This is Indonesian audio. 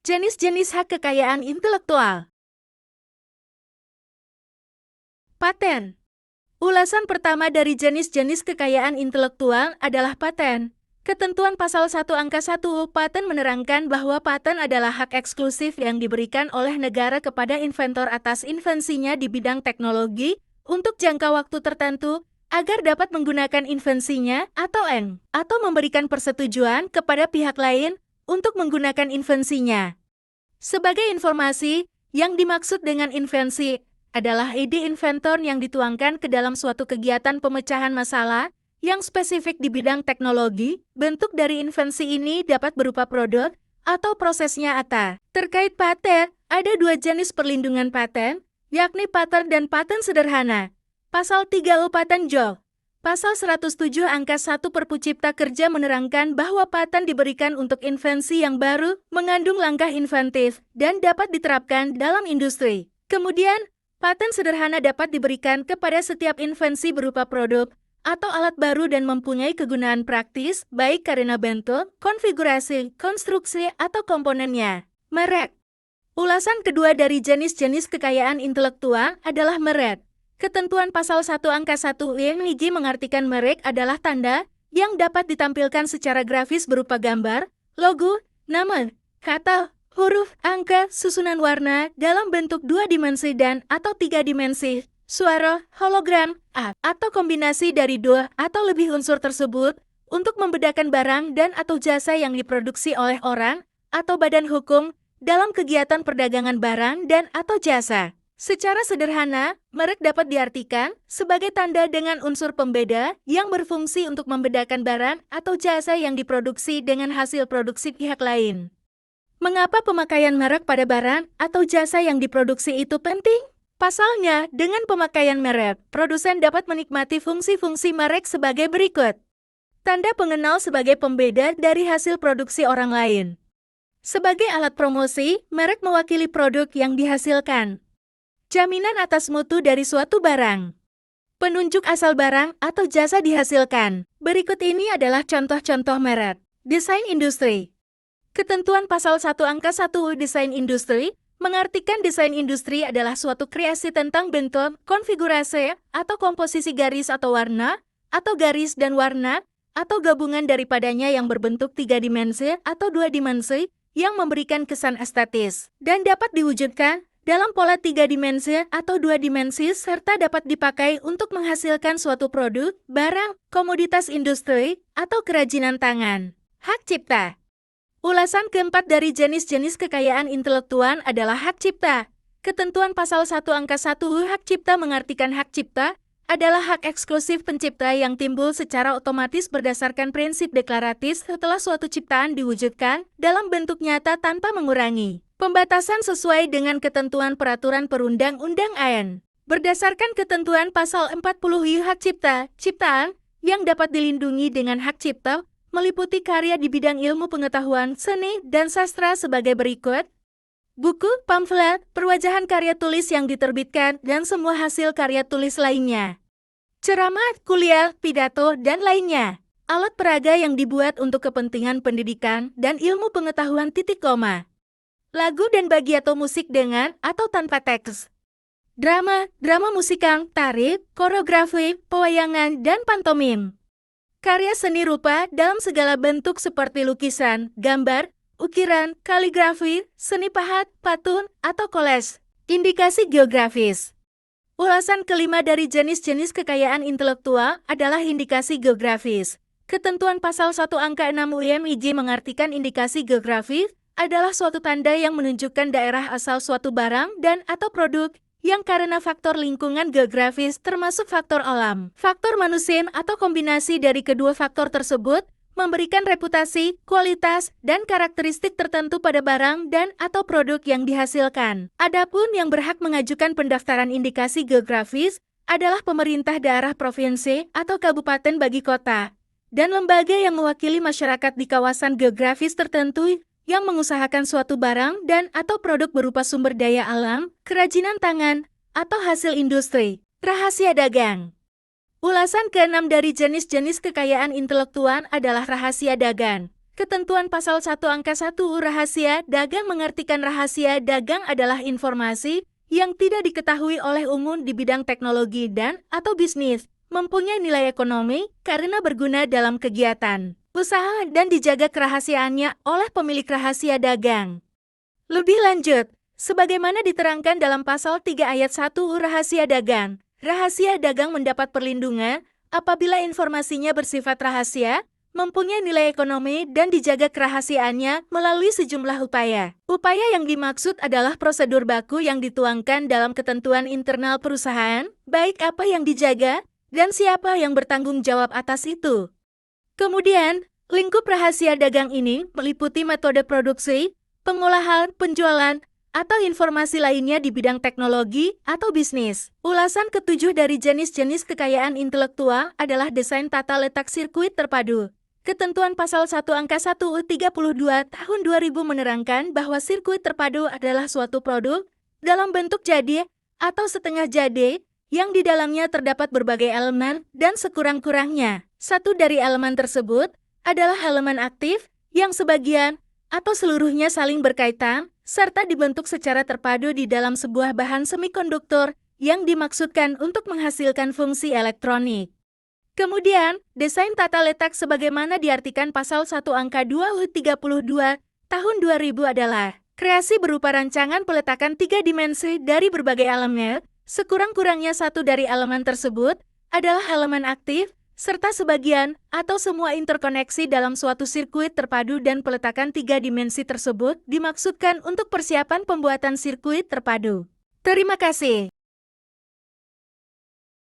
Jenis-jenis hak kekayaan intelektual. Paten. Ulasan pertama dari jenis-jenis kekayaan intelektual adalah paten. Ketentuan pasal 1 angka 1 paten menerangkan bahwa paten adalah hak eksklusif yang diberikan oleh negara kepada inventor atas invensinya di bidang teknologi untuk jangka waktu tertentu agar dapat menggunakan invensinya atau memberikan persetujuan kepada pihak lain untuk menggunakan invensinya. Sebagai informasi, yang dimaksud dengan invensi adalah ide inventor yang dituangkan ke dalam suatu kegiatan pemecahan masalah yang spesifik di bidang teknologi. Bentuk dari invensi ini dapat berupa produk atau prosesnya nyata. Terkait paten, ada dua jenis perlindungan paten, yakni paten dan paten sederhana. Pasal 3 Paten Jo. Pasal 107 angka 1 Perpu Cipta Kerja menerangkan bahwa paten diberikan untuk invensi yang baru, mengandung langkah inventif, dan dapat diterapkan dalam industri. Kemudian, paten sederhana dapat diberikan kepada setiap invensi berupa produk atau alat baru dan mempunyai kegunaan praktis, baik karena bentuk, konfigurasi, konstruksi, atau komponennya. Merek. Ulasan kedua dari jenis-jenis kekayaan intelektual adalah merek. Ketentuan pasal 1 angka 1 UNIJ mengartikan merek adalah tanda yang dapat ditampilkan secara grafis berupa gambar, logo, nama, kata, huruf, angka, susunan warna dalam bentuk 2 dimensi dan atau 3 dimensi, suara, hologram, atau kombinasi dari 2 atau lebih unsur tersebut untuk membedakan barang dan atau jasa yang diproduksi oleh orang atau badan hukum dalam kegiatan perdagangan barang dan atau jasa. Secara sederhana, merek dapat diartikan sebagai tanda dengan unsur pembeda yang berfungsi untuk membedakan barang atau jasa yang diproduksi dengan hasil produksi pihak lain. Mengapa pemakaian merek pada barang atau jasa yang diproduksi itu penting? Pasalnya, dengan pemakaian merek, produsen dapat menikmati fungsi-fungsi merek sebagai berikut. Tanda pengenal sebagai pembeda dari hasil produksi orang lain. Sebagai alat promosi, merek mewakili produk yang dihasilkan. Jaminan atas mutu dari suatu barang. Penunjuk asal barang atau jasa dihasilkan. Berikut ini adalah contoh-contoh merek. Desain industri. Ketentuan pasal 1 angka 1 Desain industri mengartikan desain industri adalah suatu kreasi tentang bentuk, konfigurasi, atau komposisi garis atau warna, atau garis dan warna, atau gabungan daripadanya yang berbentuk 3 dimensi atau 2 dimensi yang memberikan kesan estetis dan dapat diwujudkan dalam pola 3 dimensi atau 2 dimensi serta dapat dipakai untuk menghasilkan suatu produk, barang, komoditas industri, atau kerajinan tangan. Hak cipta. Ulasan keempat dari jenis-jenis kekayaan intelektual adalah hak cipta. Ketentuan pasal 1 angka 1 hak cipta mengartikan hak cipta adalah hak eksklusif pencipta yang timbul secara otomatis berdasarkan prinsip deklaratif setelah suatu ciptaan diwujudkan dalam bentuk nyata tanpa mengurangi. Pembatasan sesuai dengan ketentuan peraturan perundang-undang AN. Berdasarkan ketentuan pasal 40 hak cipta, ciptaan yang dapat dilindungi dengan hak cipta meliputi karya di bidang ilmu pengetahuan, seni, dan sastra sebagai berikut. Buku, pamflet, perwajahan karya tulis yang diterbitkan, dan semua hasil karya tulis lainnya. Ceramah, kuliah, pidato, dan lainnya. Alat peraga yang dibuat untuk kepentingan pendidikan dan ilmu pengetahuan titik koma. Lagu dan bagiato musik dengan atau tanpa teks. Drama, drama musikal, tari, koreografi, pewayangan, dan pantomim. Karya seni rupa dalam segala bentuk seperti lukisan, gambar, ukiran, kaligrafi, seni pahat, patung, atau kolase. Indikasi geografis. Ulasan kelima dari jenis-jenis kekayaan intelektual adalah indikasi geografis. Ketentuan pasal 1 angka 6 UMIJ mengartikan indikasi geografis adalah suatu tanda yang menunjukkan daerah asal suatu barang dan atau produk yang karena faktor lingkungan geografis termasuk faktor alam, faktor manusia atau kombinasi dari kedua faktor tersebut memberikan reputasi, kualitas, dan karakteristik tertentu pada barang dan atau produk yang dihasilkan. Adapun yang berhak mengajukan pendaftaran indikasi geografis adalah pemerintah daerah provinsi atau kabupaten bagi kota dan lembaga yang mewakili masyarakat di kawasan geografis tertentu yang mengusahakan suatu barang dan atau produk berupa sumber daya alam, kerajinan tangan, atau hasil industri. Rahasia dagang. Ulasan ke-6 dari jenis-jenis kekayaan intelektual adalah rahasia dagang. Ketentuan pasal 1 angka 1 rahasia dagang mengartikan rahasia dagang adalah informasi yang tidak diketahui oleh umum di bidang teknologi dan atau bisnis, mempunyai nilai ekonomi karena berguna dalam kegiatan, usaha dan dijaga kerahasiaannya oleh pemilik rahasia dagang. Lebih lanjut, sebagaimana diterangkan dalam pasal 3 ayat 1 rahasia dagang mendapat perlindungan apabila informasinya bersifat rahasia, mempunyai nilai ekonomi dan dijaga kerahasiaannya melalui sejumlah upaya. Upaya yang dimaksud adalah prosedur baku yang dituangkan dalam ketentuan internal perusahaan, baik apa yang dijaga dan siapa yang bertanggung jawab atas itu. Kemudian, lingkup rahasia dagang ini meliputi metode produksi, pengolahan, penjualan, atau informasi lainnya di bidang teknologi atau bisnis. Ulasan ketujuh dari jenis-jenis kekayaan intelektual adalah desain tata letak sirkuit terpadu. Ketentuan pasal 1 angka 1 U32 tahun 2000 menerangkan bahwa sirkuit terpadu adalah suatu produk dalam bentuk jadi atau setengah jadi yang di dalamnya terdapat berbagai elemen dan sekurang-kurangnya. Satu dari elemen tersebut adalah elemen aktif yang sebagian atau seluruhnya saling berkaitan serta dibentuk secara terpadu di dalam sebuah bahan semikonduktor yang dimaksudkan untuk menghasilkan fungsi elektronik. Kemudian, desain tata letak sebagaimana diartikan pasal 1 angka 2 U32 tahun 2000 adalah kreasi berupa rancangan peletakan 3 dimensi dari berbagai elemen, sekurang-kurangnya satu dari elemen tersebut adalah elemen aktif, serta sebagian atau semua interkoneksi dalam suatu sirkuit terpadu dan peletakan 3 dimensi tersebut dimaksudkan untuk persiapan pembuatan sirkuit terpadu. Terima kasih.